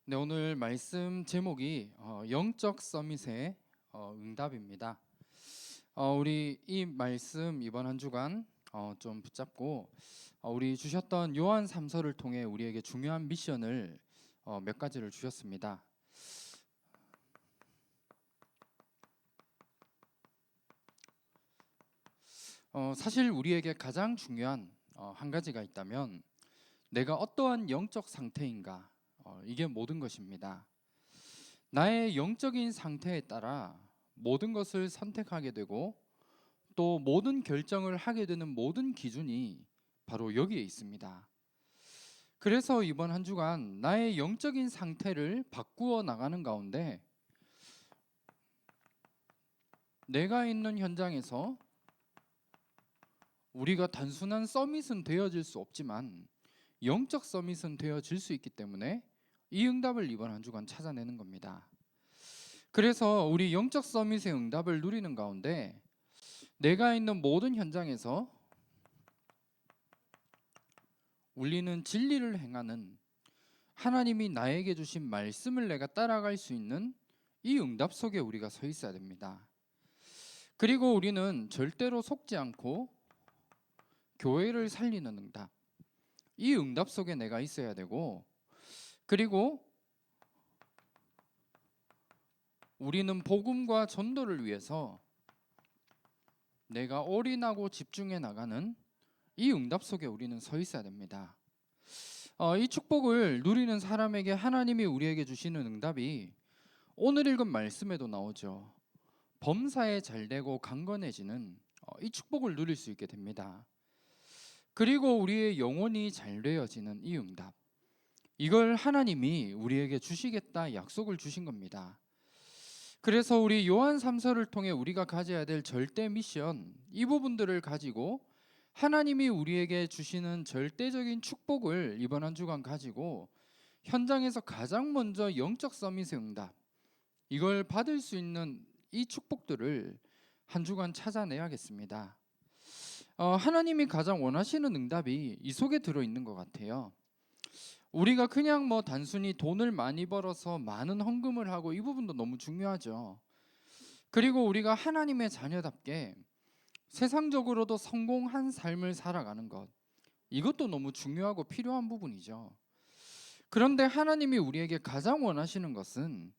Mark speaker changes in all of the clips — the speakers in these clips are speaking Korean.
Speaker 1: 네, 오늘 말씀 제목이 영적 서밋의 응답입니다. 우리 이 말씀 이번 한 주간 좀 붙잡고 우리 주셨던 요한 3서를 통해 우리에게 중요한 미션을 몇 가지를 주셨습니다. 사실 우리에게 가장 중요한 한 가지가 있다면 내가 어떠한 영적 상태인가, 이게 모든 것입니다. 나의 영적인 상태에 따라 모든 것을 선택하게 되고 또 모든 결정을 하게 되는 모든 기준이 바로 여기에 있습니다. 그래서 이번 한 주간 나의 영적인 상태를 바꾸어 나가는 가운데 내가 있는 현장에서 우리가 단순한 서밋은 되어질 수 없지만 영적 서밋은 되어질 수 있기 때문에 이 응답을 이번 한 주간 찾아내는 겁니다. 그래서 우리 영적 서밋의 응답을 누리는 가운데 내가 있는 모든 현장에서 우리는 진리를 행하는, 하나님이 나에게 주신 말씀을 내가 따라갈 수 있는 이 응답 속에 우리가 서 있어야 됩니다. 그리고 우리는 절대로 속지 않고 교회를 살리는 응답, 이 응답 속에 내가 있어야 되고, 그리고 우리는 복음과 전도를 위해서 내가 올인하고 집중해 나가는 이 응답 속에 우리는 서 있어야 됩니다. 이 축복을 누리는 사람에게 하나님이 우리에게 주시는 응답이 오늘 읽은 말씀에도 나오죠. 범사에 잘되고 강건해지는 이 축복을 누릴 수 있게 됩니다. 그리고 우리의 영혼이 잘 되어지는 이 응답, 이걸 하나님이 우리에게 주시겠다 약속을 주신 겁니다. 그래서 우리 요한 3서를 통해 우리가 가져야 될 절대 미션, 이 부분들을 가지고 하나님이 우리에게 주시는 절대적인 축복을 이번 한 주간 가지고 현장에서 가장 먼저 영적 서밋의 응답, 이걸 받을 수 있는 이 축복들을 한 주간 찾아내야겠습니다. 하나님이 가장 원하시는 응답이 이 속에 들어있는 것 같아요. 우리가 그냥 뭐 단순히 돈을 많이 벌어서 많은 헌금을 하고, 이 부분도 너무 중요하죠. 그리고 우리가 하나님의 자녀답게 세상적으로도 성공한 삶을 살아가는 것, 이것도 너무 중요하고 필요한 부분이죠. 그런데 하나님이 우리에게 가장 원하시는 것은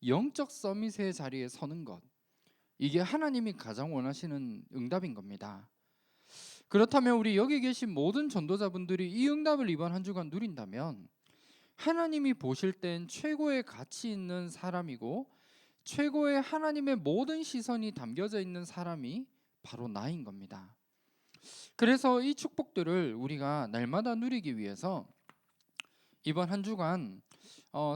Speaker 1: 영적 서밋의 자리에 서는 것, 이게 하나님이 가장 원하시는 응답인 겁니다. 그렇다면 우리 여기 계신 모든 전도자분들이 이 응답을 이번 한 주간 누린다면 하나님이 보실 땐 최고의 가치 있는 사람이고 최고의 하나님의 모든 시선이 담겨져 있는 사람이 바로 나인 겁니다. 그래서 이 축복들을 우리가 날마다 누리기 위해서 이번 한 주간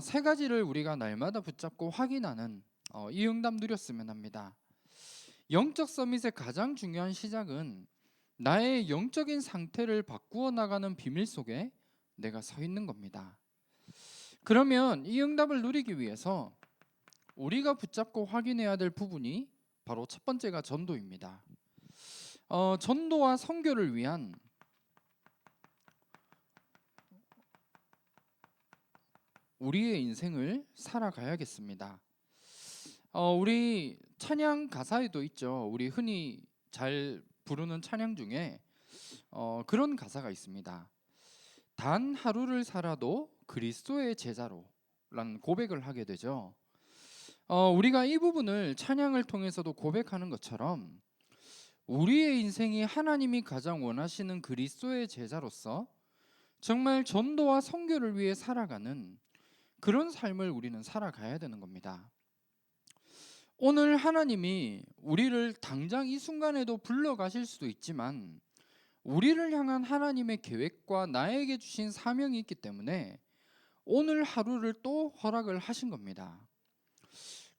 Speaker 1: 세 가지를 우리가 날마다 붙잡고 확인하는 이 응답 누렸으면 합니다. 영적 서밋의 가장 중요한 시작은 나의 영적인 상태를 바꾸어 나가는 비밀 속에 내가 서 있는 겁니다. 그러면 이 응답을 누리기 위해서 우리가 붙잡고 확인해야 될 부분이 바로 첫 번째가 전도입니다. 전도와 선교를 위한 우리의 인생을 살아가야겠습니다. 우리 찬양 가사에도 있죠. 우리 흔히 잘 부르는 찬양 중에 그런 가사가 있습니다. 단 하루를 살아도 그리스도의 제자로 라는 고백을 하게 되죠. 우리가 이 부분을 찬양을 통해서도 고백하는 것처럼 우리의 인생이 하나님이 가장 원하시는 그리스도의 제자로서 정말 전도와 선교를 위해 살아가는 그런 삶을 우리는 살아가야 되는 겁니다. 오늘 하나님이 우리를 당장 이 순간에도 불러가실 수도 있지만 우리를 향한 하나님의 계획과 나에게 주신 사명이 있기 때문에 오늘 하루를 또 허락을 하신 겁니다.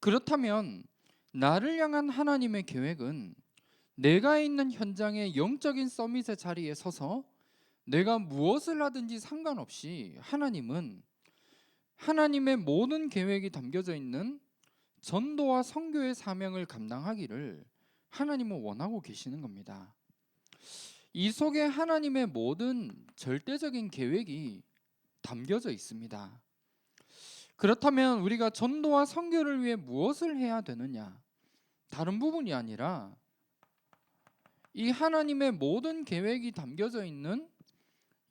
Speaker 1: 그렇다면 나를 향한 하나님의 계획은 내가 있는 현장의 영적인 서밋의 자리에 서서 내가 무엇을 하든지 상관없이 하나님은 하나님의 모든 계획이 담겨져 있는 전도와 선교의 사명을 감당하기를 하나님은 원하고 계시는 겁니다. 이 속에 하나님의 모든 절대적인 계획이 담겨져 있습니다. 그렇다면 우리가 전도와 선교를 위해 무엇을 해야 되느냐? 다른 부분이 아니라 이 하나님의 모든 계획이 담겨져 있는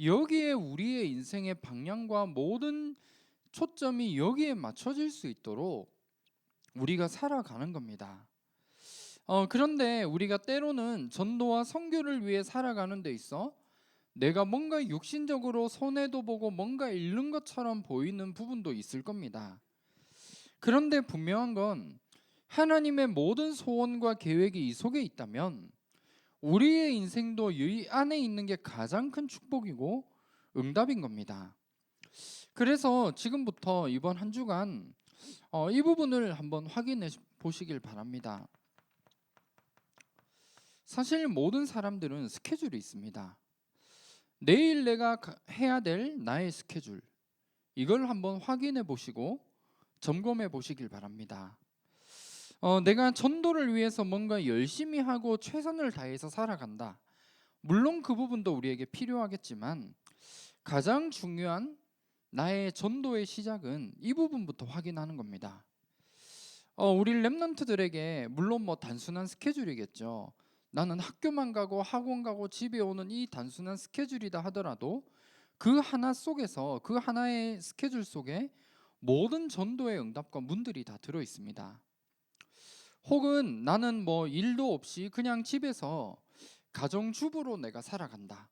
Speaker 1: 여기에 우리의 인생의 방향과 모든 초점이 여기에 맞춰질 수 있도록 우리가 살아가는 겁니다. 그런데 우리가 때로는 전도와 선교를 위해 살아가는 데 있어 내가 뭔가 육신적으로 손해도 보고 뭔가 잃는 것처럼 보이는 부분도 있을 겁니다. 그런데 분명한 건 하나님의 모든 소원과 계획이 이 속에 있다면 우리의 인생도 이 안에 있는 게 가장 큰 축복이고 응답인 겁니다. 그래서 지금부터 이번 한 주간 이 부분을 한번 확인해 보시길 바랍니다. 사실 모든 사람들은 스케줄이 있습니다. 내일 내가 해야 될 나의 스케줄, 이걸 한번 확인해 보시고 점검해 보시길 바랍니다. 내가 전도를 위해서 뭔가 열심히 하고 최선을 다해서 살아간다. 물론 그 부분도 우리에게 필요하겠지만 가장 중요한 나의 전도의 시작은 이 부분부터 확인하는 겁니다. 우리 렘넌트들에게 물론 뭐 단순한 스케줄이겠죠. 나는 학교만 가고 학원 가고 집에 오는 이 단순한 스케줄이다 하더라도 그 하나 속에서 그 하나의 스케줄 속에 모든 전도의 응답과 문들이 다 들어 있습니다. 혹은 나는 뭐 일도 없이 그냥 집에서 가정주부로 내가 살아간다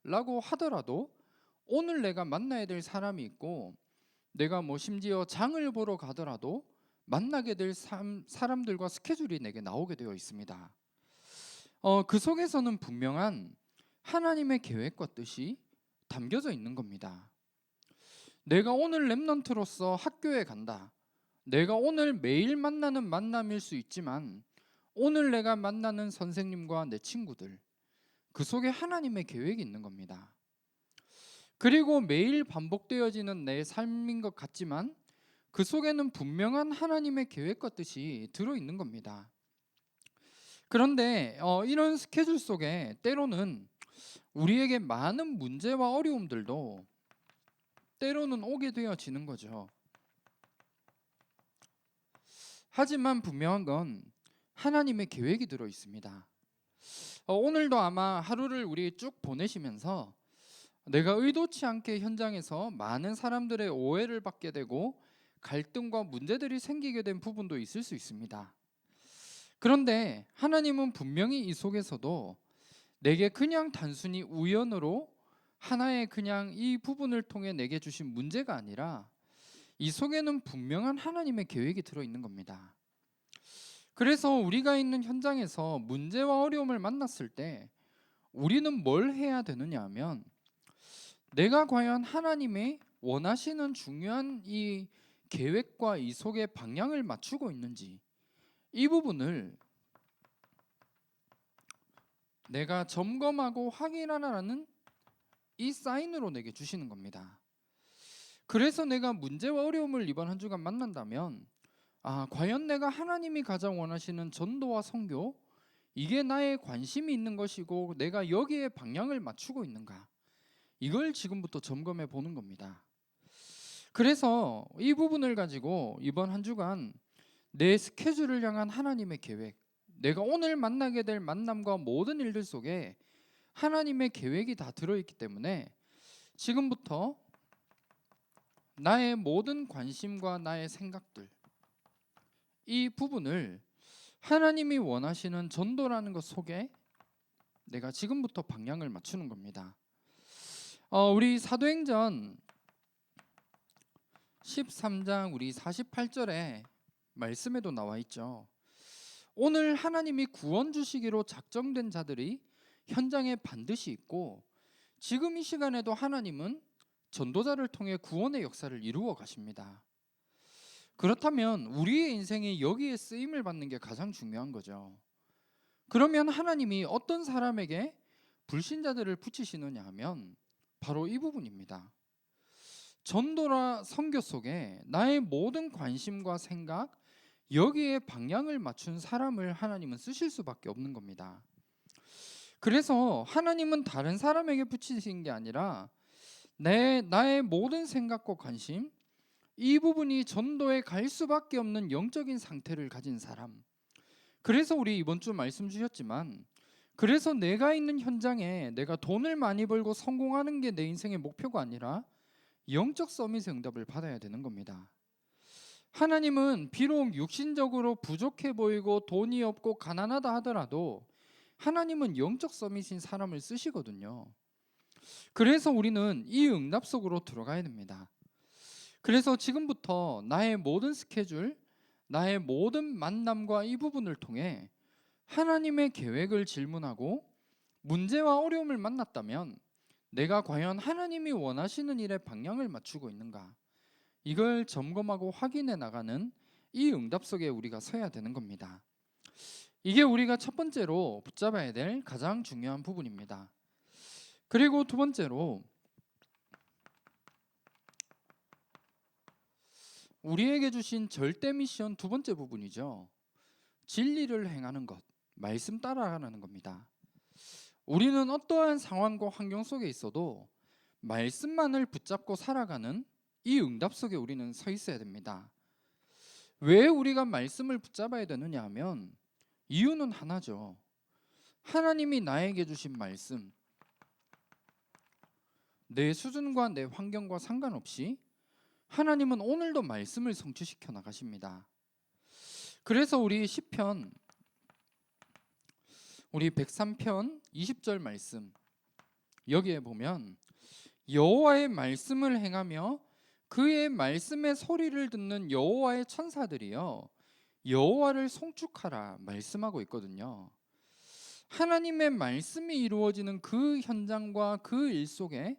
Speaker 1: 라고 하더라도 오늘 내가 만나야 될 사람이 있고 내가 뭐 심지어 장을 보러 가더라도 만나게 될 사람들과 스케줄이 내게 나오게 되어 있습니다. 그 속에서는 분명한 하나님의 계획과 뜻이 담겨져 있는 겁니다. 내가 오늘 렘넌트로서 학교에 간다. 내가 오늘 매일 만나는 만남일 수 있지만 오늘 내가 만나는 선생님과 내 친구들, 그 속에 하나님의 계획이 있는 겁니다. 그리고 매일 반복되어지는 내 삶인 것 같지만 그 속에는 분명한 하나님의 계획과 뜻이 들어있는 겁니다. 그런데 이런 스케줄 속에 때로는 우리에게 많은 문제와 어려움들도 때로는 오게 되어지는 거죠. 하지만 분명한 건 하나님의 계획이 들어 있습니다. 오늘도 아마 하루를 우리 쭉 보내시면서 내가 의도치 않게 현장에서 많은 사람들의 오해를 받게 되고 갈등과 문제들이 생기게 된 부분도 있을 수 있습니다. 그런데 하나님은 분명히 이 속에서도 내게 그냥 단순히 우연으로 하나의 그냥 이 부분을 통해 내게 주신 문제가 아니라 이 속에는 분명한 하나님의 계획이 들어있는 겁니다. 그래서 우리가 있는 현장에서 문제와 어려움을 만났을 때 우리는 뭘 해야 되느냐 하면 내가 과연 하나님의 원하시는 중요한 이 계획과 이 속에 방향을 맞추고 있는지 이 부분을 내가 점검하고 확인하라는 이 사인으로 내게 주시는 겁니다. 그래서 내가 문제와 어려움을 이번 한 주간 만난다면 과연 내가 하나님이 가장 원하시는 전도와 선교 이게 나의 관심이 있는 것이고 내가 여기에 방향을 맞추고 있는가 이걸 지금부터 점검해 보는 겁니다. 그래서 이 부분을 가지고 이번 한 주간 내 스케줄을 향한 하나님의 계획, 내가 오늘 만나게 될 만남과 모든 일들 속에 하나님의 계획이 다 들어있기 때문에 지금부터 나의 모든 관심과 나의 생각들 이 부분을 하나님이 원하시는 전도라는 것 속에 내가 지금부터 방향을 맞추는 겁니다. 우리 사도행전 13장 우리 48절에 말씀에도 나와 있죠. 오늘 하나님이 구원 주시기로 작정된 자들이 현장에 반드시 있고 지금 이 시간에도 하나님은 전도자를 통해 구원의 역사를 이루어 가십니다. 그렇다면 우리의 인생이 여기에 쓰임을 받는 게 가장 중요한 거죠. 그러면 하나님이 어떤 사람에게 불신자들을 붙이시느냐 하면 바로 이 부분입니다. 전도라 선교 속에 나의 모든 관심과 생각 여기에 방향을 맞춘 사람을 하나님은 쓰실 수밖에 없는 겁니다. 그래서 하나님은 다른 사람에게 붙이신 게 아니라 나의 모든 생각과 관심 이 부분이 전도에 갈 수밖에 없는 영적인 상태를 가진 사람. 그래서 우리 이번 주 말씀 주셨지만, 그래서 내가 있는 현장에 내가 돈을 많이 벌고 성공하는 게 내 인생의 목표가 아니라 영적 서밋의 응답을 받아야 되는 겁니다. 하나님은 비록 육신적으로 부족해 보이고 돈이 없고 가난하다 하더라도 하나님은 영적 서밋인 사람을 쓰시거든요. 그래서 우리는 이 응답 속으로 들어가야 됩니다. 그래서 지금부터 나의 모든 스케줄, 나의 모든 만남과 이 부분을 통해 하나님의 계획을 질문하고 문제와 어려움을 만났다면 내가 과연 하나님이 원하시는 일에 방향을 맞추고 있는가? 이걸 점검하고 확인해 나가는 이 응답 속에 우리가 서야 되는 겁니다. 이게 우리가 첫 번째로 붙잡아야 될 가장 중요한 부분입니다. 그리고 두 번째로 우리에게 주신 절대 미션 두 번째 부분이죠. 진리를 행하는 것, 말씀 따라가는 겁니다. 우리는 어떠한 상황과 환경 속에 있어도 말씀만을 붙잡고 살아가는 이 응답 속에 우리는 서 있어야 됩니다. 왜 우리가 말씀을 붙잡아야 되느냐 하면 이유는 하나죠. 하나님이 나에게 주신 말씀, 내 수준과 내 환경과 상관없이 하나님은 오늘도 말씀을 성취시켜 나가십니다. 그래서 우리 시편, 우리 103편 20절 말씀, 여기에 보면 여호와의 말씀을 행하며 그의 말씀의 소리를 듣는 여호와의 천사들이여 여호와를 송축하라 말씀하고 있거든요. 하나님의 말씀이 이루어지는 그 현장과 그 일 속에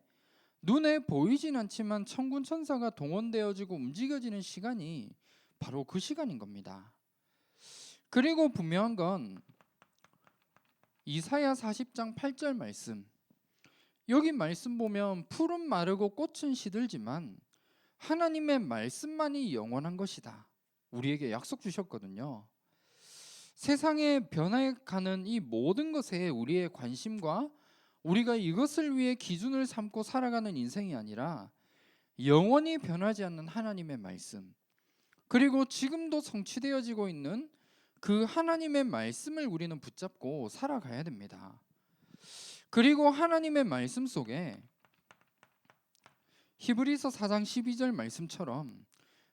Speaker 1: 눈에 보이진 않지만 천군 천사가 동원되어지고 움직여지는 시간이 바로 그 시간인 겁니다. 그리고 분명한 건 이사야 40장 8절 말씀, 여기 말씀 보면 풀은 마르고 꽃은 시들지만 하나님의 말씀만이 영원한 것이다, 우리에게 약속 주셨거든요. 세상에 변해가는 이 모든 것에 우리의 관심과 우리가 이것을 위해 기준을 삼고 살아가는 인생이 아니라 영원히 변하지 않는 하나님의 말씀, 그리고 지금도 성취되어지고 있는 그 하나님의 말씀을 우리는 붙잡고 살아가야 됩니다. 그리고 하나님의 말씀 속에 히브리서 4장 12절 말씀처럼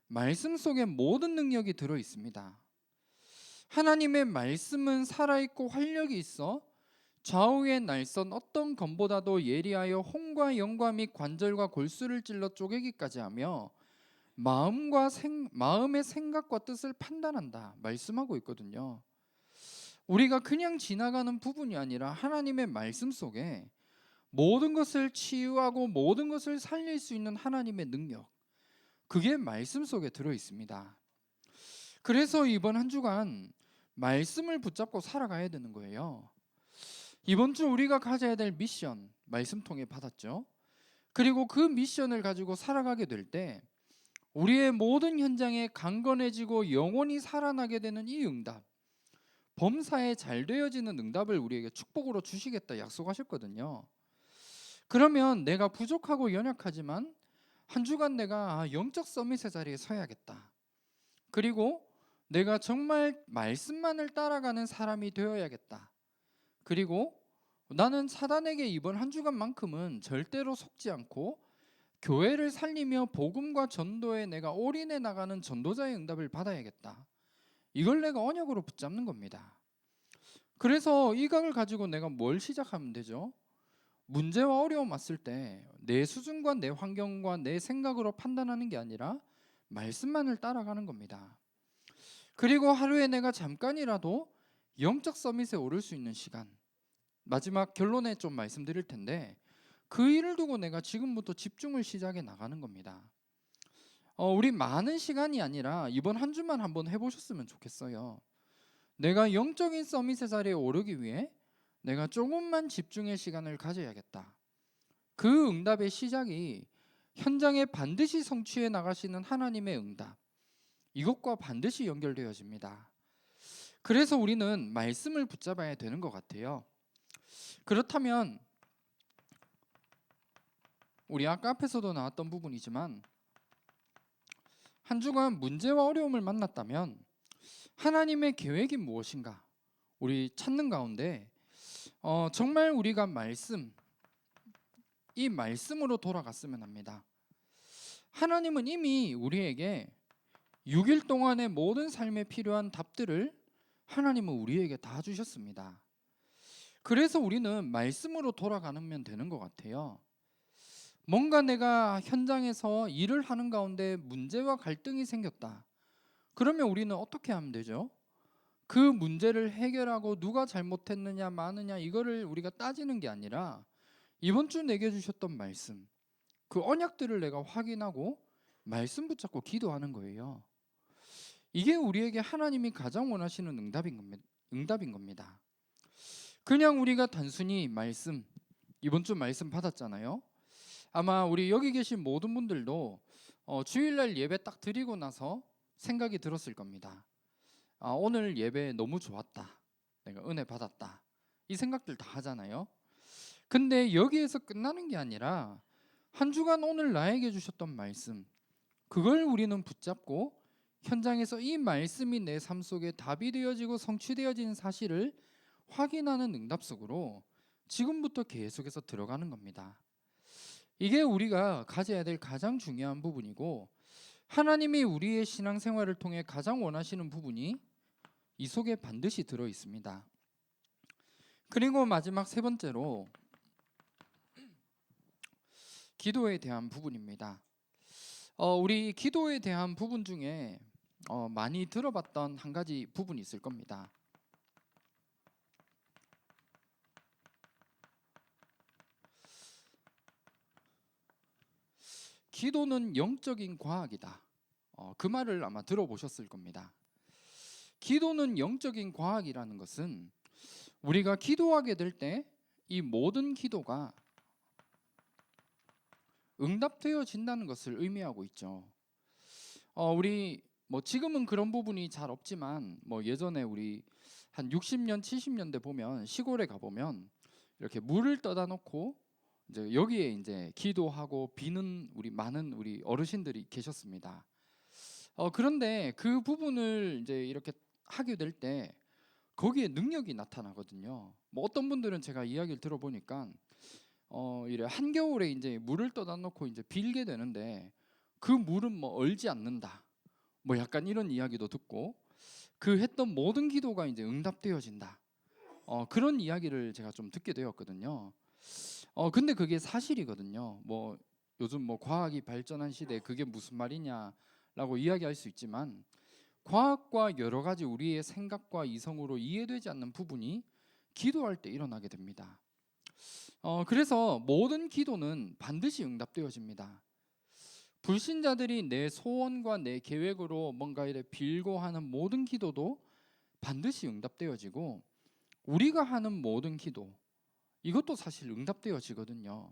Speaker 1: 말씀 속에 모든 능력이 들어 있습니다. 하나님의 말씀은 살아있고 활력이 있어 좌우의 날선 어떤 검보다도 예리하여 혼과 영과 및 관절과 골수를 찔러 쪼개기까지 하며 마음의 생각과 뜻을 판단한다 말씀하고 있거든요. 우리가 그냥 지나가는 부분이 아니라 하나님의 말씀 속에 모든 것을 치유하고 모든 것을 살릴 수 있는 하나님의 능력, 그게 말씀 속에 들어 있습니다. 그래서 이번 한 주간 말씀을 붙잡고 살아가야 되는 거예요. 이번 주 우리가 가져야 될 미션, 말씀 통해 받았죠. 그리고 그 미션을 가지고 살아가게 될 때 우리의 모든 현장에 강건해지고 영원히 살아나게 되는 이 응답, 범사에 잘 되어지는 응답을 우리에게 축복으로 주시겠다 약속하셨거든요. 그러면 내가 부족하고 연약하지만 한 주간 내가 영적 서밋의 자리에 서야겠다. 그리고 내가 정말 말씀만을 따라가는 사람이 되어야겠다. 그리고 나는 사단에게 이번 한 주간만큼은 절대로 속지 않고 교회를 살리며 복음과 전도에 내가 올인해 나가는 전도자의 응답을 받아야겠다. 이걸 내가 언약으로 붙잡는 겁니다. 그래서 이 각을 가지고 내가 뭘 시작하면 되죠? 문제와 어려움 왔을 때 내 수준과 내 환경과 내 생각으로 판단하는 게 아니라 말씀만을 따라가는 겁니다. 그리고 하루에 내가 잠깐이라도 영적 서밋에 오를 수 있는 시간, 마지막 결론에 좀 말씀드릴 텐데 그 일을 두고 내가 지금부터 집중을 시작해 나가는 겁니다. 우리 많은 시간이 아니라 이번 한 주만 한번 해보셨으면 좋겠어요. 내가 영적인 서밋의 자리에 오르기 위해 내가 조금만 집중의 시간을 가져야겠다. 그 응답의 시작이 현장에 반드시 성취해 나가시는 하나님의 응답, 이것과 반드시 연결되어집니다. 그래서 우리는 말씀을 붙잡아야 되는 것 같아요. 그렇다면 우리 아까 앞에서도 나왔던 부분이지만 한 주간 문제와 어려움을 만났다면 하나님의 계획이 무엇인가 우리 찾는 가운데 정말 우리가 이 말씀으로 돌아갔으면 합니다. 하나님은 이미 우리에게 6일 동안의 모든 삶에 필요한 답들을 하나님은 우리에게 다 주셨습니다. 그래서 우리는 말씀으로 돌아가면 되는 것 같아요. 뭔가 내가 현장에서 일을 하는 가운데 문제와 갈등이 생겼다. 그러면 우리는 어떻게 하면 되죠? 그 문제를 해결하고 누가 잘못했느냐 마느냐 이거를 우리가 따지는 게 아니라 이번 주 내게 주셨던 말씀, 그 언약들을 내가 확인하고 말씀 붙잡고 기도하는 거예요. 이게 우리에게 하나님이 가장 원하시는 응답인 겁니다. 그냥 우리가 단순히 이번 주 말씀 받았잖아요. 아마 우리 여기 계신 모든 분들도 주일날 예배 딱 드리고 나서 생각이 들었을 겁니다. 오늘 예배 너무 좋았다. 내가 은혜 받았다. 이 생각들 다 하잖아요. 근데 여기에서 끝나는 게 아니라 한 주간 오늘 나에게 주셨던 말씀, 그걸 우리는 붙잡고 현장에서 이 말씀이 내 삶 속에 답이 되어지고 성취되어진 사실을 확인하는 응답 속으로 지금부터 계속해서 들어가는 겁니다. 이게 우리가 가져야 될 가장 중요한 부분이고, 하나님이 우리의 신앙생활을 통해 가장 원하시는 부분이 이 속에 반드시 들어 있습니다. 그리고 마지막 세 번째로 기도에 대한 부분입니다. 우리 기도에 대한 부분 중에 많이 들어봤던 한 가지 부분이 있을 겁니다. 기도는 영적인 과학이다. 그 말을 아마 들어보셨을 겁니다. 기도는 영적인 과학이라는 것은 우리가 기도하게 될 때 이 모든 기도가 응답되어진다는 것을 의미하고 있죠. 우리 지금은 그런 부분이 잘 없지만 예전에 우리 한 60년, 70년대 보면 시골에 가 보면 이렇게 물을 떠다 놓고 이제 여기에 이제 기도하고 비는 많은 우리 어르신들이 계셨습니다. 그런데 그 부분을 이제 이렇게 하게 될 때 거기에 능력이 나타나거든요. 어떤 분들은 제가 이야기를 들어보니까 이래 한겨울에 이제 물을 떠다 놓고 이제 빌게 되는데 그 물은 얼지 않는다. 약간 이런 이야기도 듣고 그 했던 모든 기도가 이제 응답되어진다. 그런 이야기를 제가 좀 듣게 되었거든요. 근데 그게 사실이거든요. 요즘 과학이 발전한 시대에 그게 무슨 말이냐라고 이야기할 수 있지만 과학과 여러 가지 우리의 생각과 이성으로 이해되지 않는 부분이 기도할 때 일어나게 됩니다. 그래서 모든 기도는 반드시 응답되어집니다. 불신자들이 내 소원과 내 계획으로 뭔가 이래 빌고 하는 모든 기도도 반드시 응답되어지고 우리가 하는 모든 기도 이것도 사실 응답되어지거든요.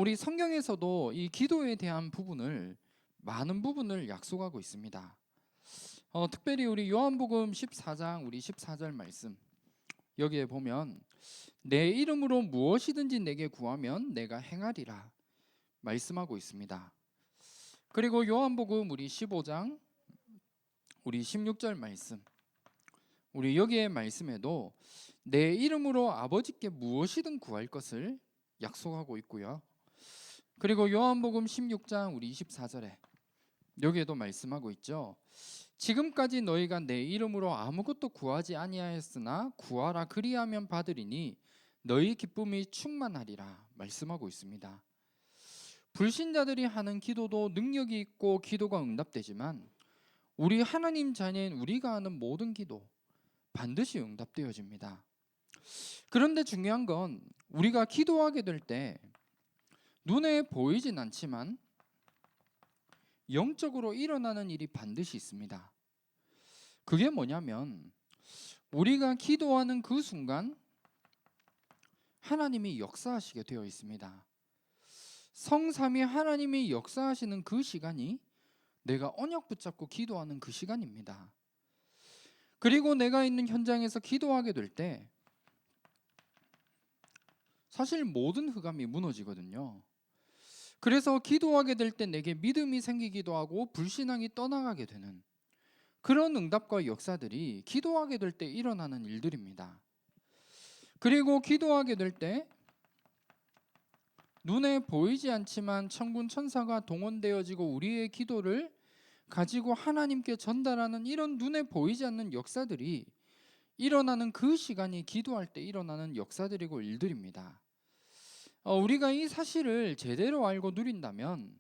Speaker 1: 우리 성경에서도 이 기도에 대한 많은 부분을 약속하고 있습니다. 특별히 우리 요한복음 14장 우리 14절 말씀 여기에 보면 내 이름으로 무엇이든지 내게 구하면 내가 행하리라 말씀하고 있습니다. 그리고 요한복음 우리 15장 우리 16절 말씀 우리 여기에 말씀에도 내 이름으로 아버지께 무엇이든 구할 것을 약속하고 있고요. 그리고 요한복음 16장 우리 24절에 여기에도 말씀하고 있죠. 지금까지 너희가 내 이름으로 아무것도 구하지 아니하였으나 구하라 그리하면 받으리니 너희 기쁨이 충만하리라 말씀하고 있습니다. 불신자들이 하는 기도도 능력이 있고 기도가 응답되지만 우리 하나님 자녀인 우리가 하는 모든 기도 반드시 응답되어집니다. 그런데 중요한 건 우리가 기도하게 될 때 눈에 보이진 않지만 영적으로 일어나는 일이 반드시 있습니다. 그게 뭐냐면 우리가 기도하는 그 순간 하나님이 역사하시게 되어 있습니다. 성삼위 하나님이 역사하시는 그 시간이 내가 언약 붙잡고 기도하는 그 시간입니다. 그리고 내가 있는 현장에서 기도하게 될 때 사실 모든 흑암이 무너지거든요. 그래서 기도하게 될 때 내게 믿음이 생기기도 하고 불신앙이 떠나가게 되는 그런 응답과 역사들이 기도하게 될 때 일어나는 일들입니다. 그리고 기도하게 될 때 눈에 보이지 않지만 천군 천사가 동원되어지고 우리의 기도를 가지고 하나님께 전달하는 이런 눈에 보이지 않는 역사들이 일어나는 그 시간이 기도할 때 일어나는 역사들이고 일들입니다. 우리가 이 사실을 제대로 알고 누린다면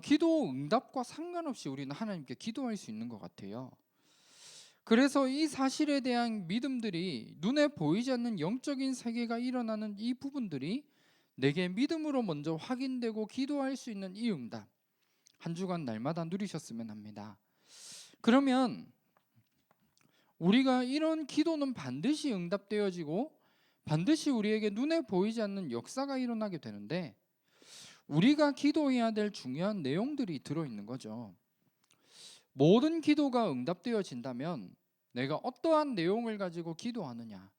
Speaker 1: 기도 응답과 상관없이 우리는 하나님께 기도할 수 있는 것 같아요. 그래서 이 사실에 대한 믿음들이 눈에 보이지 않는 영적인 세계가 일어나는 이 부분들이 내게 믿음으로 먼저 확인되고 기도할 수 있는 이 응답, 한 주간 날마다 누리셨으면 합니다. 그러면 우리가 이런 기도는 반드시 응답되어지고 반드시 우리에게 눈에 보이지 않는 역사가 일어나게 되는데, 우리가 기도해야 될 중요한 내용들이 들어있는 거죠. 모든 기도가 응답되어진다면 내가 어떠한 내용을 가지고 기도하느냐,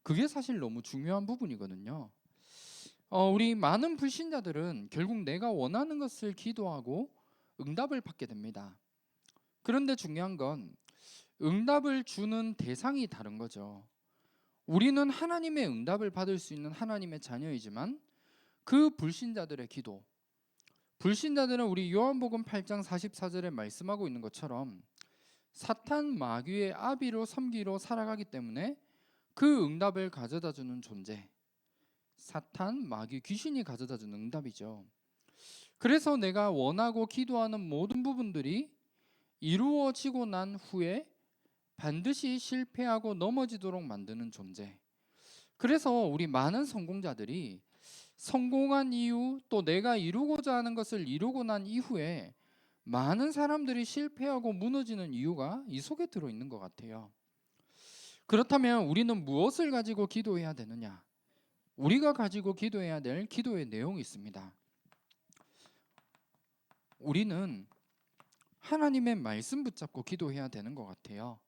Speaker 1: 그게 사실 너무 중요한 부분이거든요. 우리 많은 불신자들은 결국 내가 원하는 것을 기도하고 응답을 받게 됩니다. 그런데 중요한 건 응답을 주는 대상이 다른 거죠. 우리는 하나님의 응답을 받을 수 있는 하나님의 자녀이지만 그 불신자들의 기도, 불신자들은 우리 요한복음 8장 44절에 말씀하고 있는 것처럼 사탄 마귀의 아비로 섬기로 살아가기 때문에 그 응답을 가져다주는 존재, 사탄 마귀 귀신이 가져다주는 응답이죠. 그래서 내가 원하고 기도하는 모든 부분들이 이루어지고 난 후에 반드시 실패하고 넘어지도록 만드는 존재. 그래서 우리 많은 성공자들이 성공한 이후 또 내가 이루고자 하는 것을 이루고 난 이후에 많은 사람들이 실패하고 무너지는 이유가 이 속에 들어있는 것 같아요. 그렇다면 우리는 무엇을 가지고 기도해야 되느냐? 우리가 가지고 기도해야 될 기도의 내용이 있습니다. 우리는 하나님의 말씀 붙잡고 기도해야 되는 것 같아요.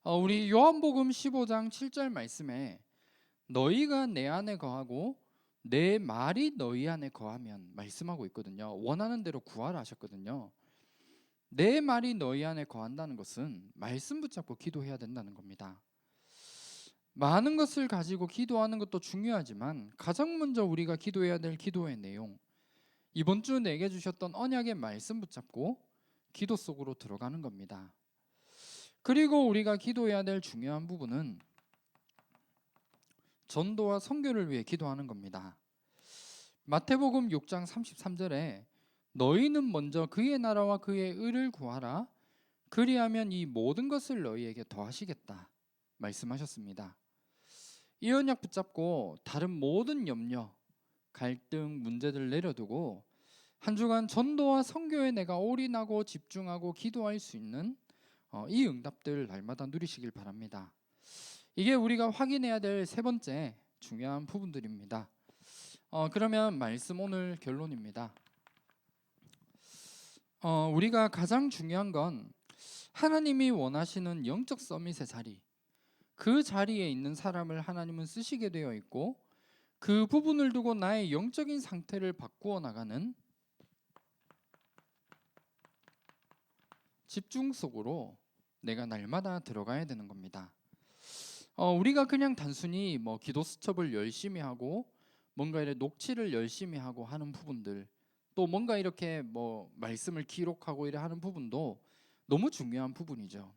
Speaker 1: 우리 요한복음 15장 7절 말씀에 너희가 내 안에 거하고 내 말이 너희 안에 거하면 말씀하고 있거든요. 원하는 대로 구하라 하셨거든요. 내 말이 너희 안에 거한다는 것은 말씀 붙잡고 기도해야 된다는 겁니다. 많은 것을 가지고 기도하는 것도 중요하지만 가장 먼저 우리가 기도해야 될 기도의 내용, 이번 주 내게 주셨던 언약의 말씀 붙잡고 기도 속으로 들어가는 겁니다. 그리고 우리가 기도해야 될 중요한 부분은 전도와 선교를 위해 기도하는 겁니다. 마태복음 6장 33절에 너희는 먼저 그의 나라와 그의 의를 구하라 그리하면 이 모든 것을 너희에게 더하시겠다 말씀하셨습니다. 이 언약 붙잡고 다른 모든 염려, 갈등, 문제들 내려두고 한 주간 전도와 선교에 내가 올인하고 집중하고 기도할 수 있는 이 응답들 날마다 누리시길 바랍니다. 이게 우리가 확인해야 될 세 번째 중요한 부분들입니다. 그러면 말씀 오늘 결론입니다. 우리가 가장 중요한 건 하나님이 원하시는 영적 서밋의 자리, 그 자리에 있는 사람을 하나님은 쓰시게 되어 있고 그 부분을 두고 나의 영적인 상태를 바꾸어 나가는 집중 속으로 내가 날마다 들어가야 되는 겁니다. 우리가 그냥 단순히 뭐 기도 수첩을 열심히 하고 뭔가 이렇게 녹취를 열심히 하고 하는 부분들, 또 뭔가 이렇게 뭐 말씀을 기록하고 이래 하는 부분도 너무 중요한 부분이죠.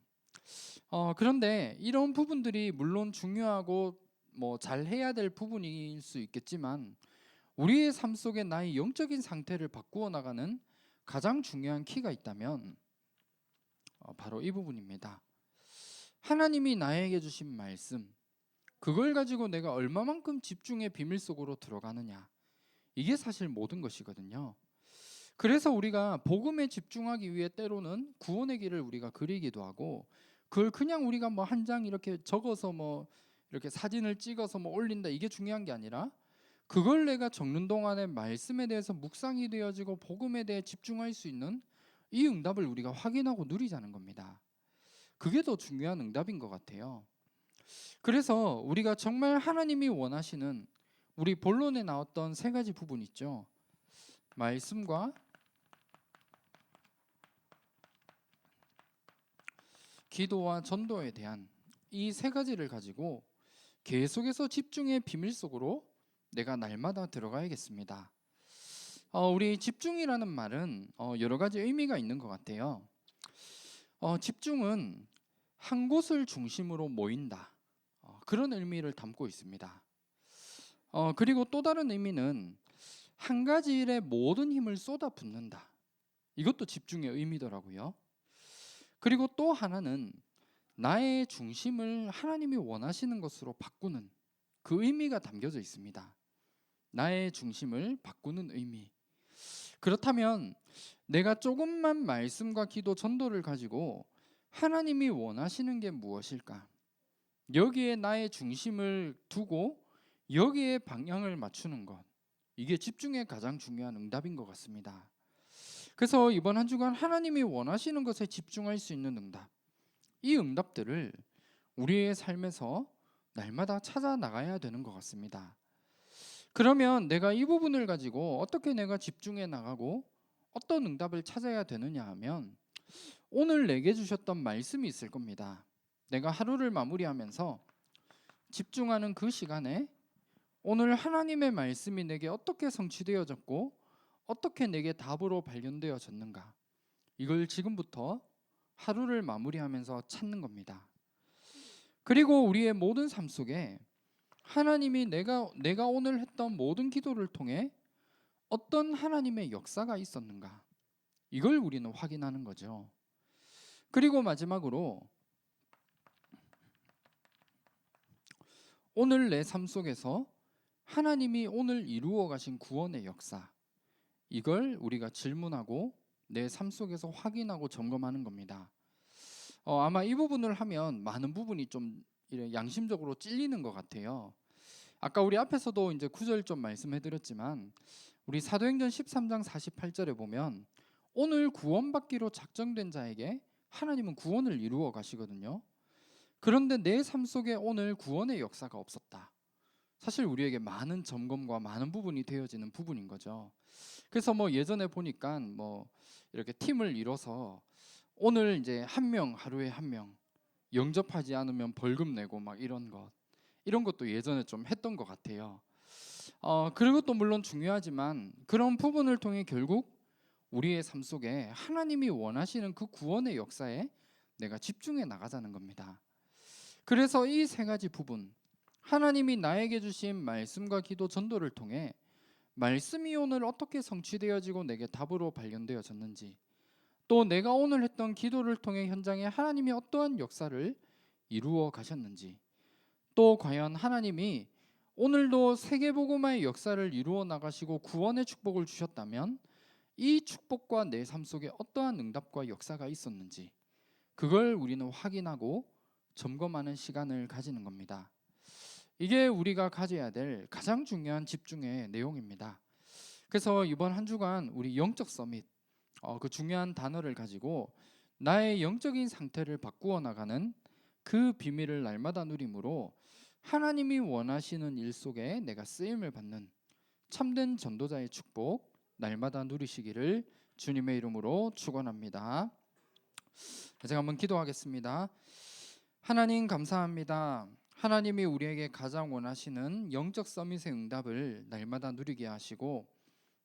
Speaker 1: 그런데 이런 부분들이 물론 중요하고 뭐 잘 해야 될 부분일 수 있겠지만 우리의 삶 속에 나의 영적인 상태를 바꾸어 나가는 가장 중요한 키가 있다면 바로 이 부분입니다. 하나님이 나에게 주신 말씀, 그걸 가지고 내가 얼마만큼 집중의 비밀 속으로 들어가느냐, 이게 사실 모든 것이거든요. 그래서 우리가 복음에 집중하기 위해 때로는 구원의 길을 우리가 그리기도 하고 그걸 그냥 우리가 뭐 한 장 이렇게 적어서 뭐 이렇게 사진을 찍어서 뭐 올린다, 이게 중요한 게 아니라 그걸 내가 적는 동안에 말씀에 대해서 묵상이 되어지고 복음에 대해 집중할 수 있는 이 응답을 우리가 확인하고 누리자는 겁니다. 그게 더 중요한 응답인 것 같아요. 그래서 우리가 정말 하나님이 원하시는 우리 본론에 나왔던 세 가지 부분 있죠. 말씀과 기도와 전도에 대한 이 세 가지를 가지고 계속해서 집중의 비밀 속으로 내가 날마다 들어가야겠습니다. 우리 집중이라는 말은 여러 가지 의미가 있는 것 같아요. 집중은 한 곳을 중심으로 모인다, 그런 의미를 담고 있습니다. 그리고 또 다른 의미는 한 가지 일에 모든 힘을 쏟아붓는다, 이것도 집중의 의미더라고요. 그리고 또 하나는 나의 중심을 하나님이 원하시는 것으로 바꾸는 그 의미가 담겨져 있습니다. 나의 중심을 바꾸는 의미. 그렇다면 내가 조금만 말씀과 기도, 전도를 가지고 하나님이 원하시는 게 무엇일까? 여기에 나의 중심을 두고 여기에 방향을 맞추는 것, 이게 집중의 가장 중요한 응답인 것 같습니다. 그래서 이번 한 주간 하나님이 원하시는 것에 집중할 수 있는 응답, 이 응답들을 우리의 삶에서 날마다 찾아 나가야 되는 것 같습니다. 그러면 내가 이 부분을 가지고 어떻게 내가 집중해 나가고 어떤 응답을 찾아야 되느냐 하면, 오늘 내게 주셨던 말씀이 있을 겁니다. 내가 하루를 마무리하면서 집중하는 그 시간에 오늘 하나님의 말씀이 내게 어떻게 성취되어졌고 어떻게 내게 답으로 발견되어졌는가, 이걸 지금부터 하루를 마무리하면서 찾는 겁니다. 그리고 우리의 모든 삶 속에 하나님이 내가 오늘 했던 모든 기도를 통해 어떤 하나님의 역사가 있었는가, 이걸 우리는 확인하는 거죠. 그리고 마지막으로 오늘 내 삶 속에서 하나님이 오늘 이루어 가신 구원의 역사, 이걸 우리가 질문하고 내 삶 속에서 확인하고 점검하는 겁니다. 아마 이 부분을 하면 많은 부분이 좀 양심적으로 찔리는 것 같아요. 아까 우리 앞에서도 이제 9절 좀 말씀해드렸지만, 우리 사도행전 13장 48절에 보면 오늘 구원받기로 작정된 자에게 하나님은 구원을 이루어 가시거든요. 그런데 내 삶 속에 오늘 구원의 역사가 없었다. 사실 우리에게 많은 점검과 많은 부분이 되어지는 부분인 거죠. 그래서 예전에 보니까 이렇게 팀을 이뤄서 오늘 이제 한 명, 하루에 한 명 영접하지 않으면 벌금 내고 막 이런 것도 예전에 좀 했던 것 같아요. 그리고 또 물론 중요하지만 그런 부분을 통해 결국 우리의 삶 속에 하나님이 원하시는 그 구원의 역사에 내가 집중해 나가자는 겁니다. 그래서 이 세 가지 부분, 하나님이 나에게 주신 말씀과 기도, 전도를 통해 말씀이 오늘 어떻게 성취되어지고 내게 답으로 발견되어졌는지, 또 내가 오늘 했던 기도를 통해 현장에 하나님이 어떠한 역사를 이루어 가셨는지, 또 과연 하나님이 오늘도 세계복음화의 역사를 이루어 나가시고 구원의 축복을 주셨다면 이 축복과 내 삶 속에 어떠한 응답과 역사가 있었는지, 그걸 우리는 확인하고 점검하는 시간을 가지는 겁니다. 이게 우리가 가져야 될 가장 중요한 집중의 내용입니다. 그래서 이번 한 주간 우리 영적 서밋, 그 중요한 단어를 가지고 나의 영적인 상태를 바꾸어 나가는 그 비밀을 날마다 누림으로 하나님이 원하시는 일 속에 내가 쓰임을 받는 참된 전도자의 축복 날마다 누리시기를 주님의 이름으로 축원합니다. 제가 한번 기도하겠습니다. 하나님 감사합니다. 하나님이 우리에게 가장 원하시는 영적 서밋의 응답을 날마다 누리게 하시고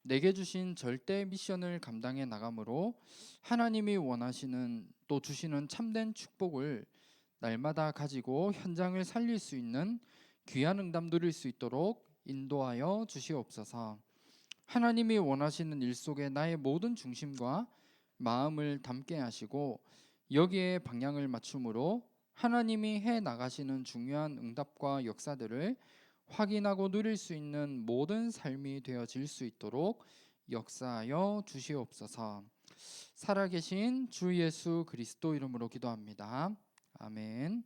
Speaker 1: 내게 주신 절대 미션을 감당해 나감으로 하나님이 원하시는 또 주시는 참된 축복을 날마다 가지고 현장을 살릴 수 있는 귀한 응답 누릴 수 있도록 인도하여 주시옵소서. 하나님이 원하시는 일 속에 나의 모든 중심과 마음을 담게 하시고 여기에 방향을 맞춤으로 하나님이 해 나가시는 중요한 응답과 역사들을 확인하고 누릴 수 있는 모든 삶이 되어질 수 있도록 역사하여 주시옵소서. 살아계신 주 예수 그리스도 이름으로 기도합니다. 아멘.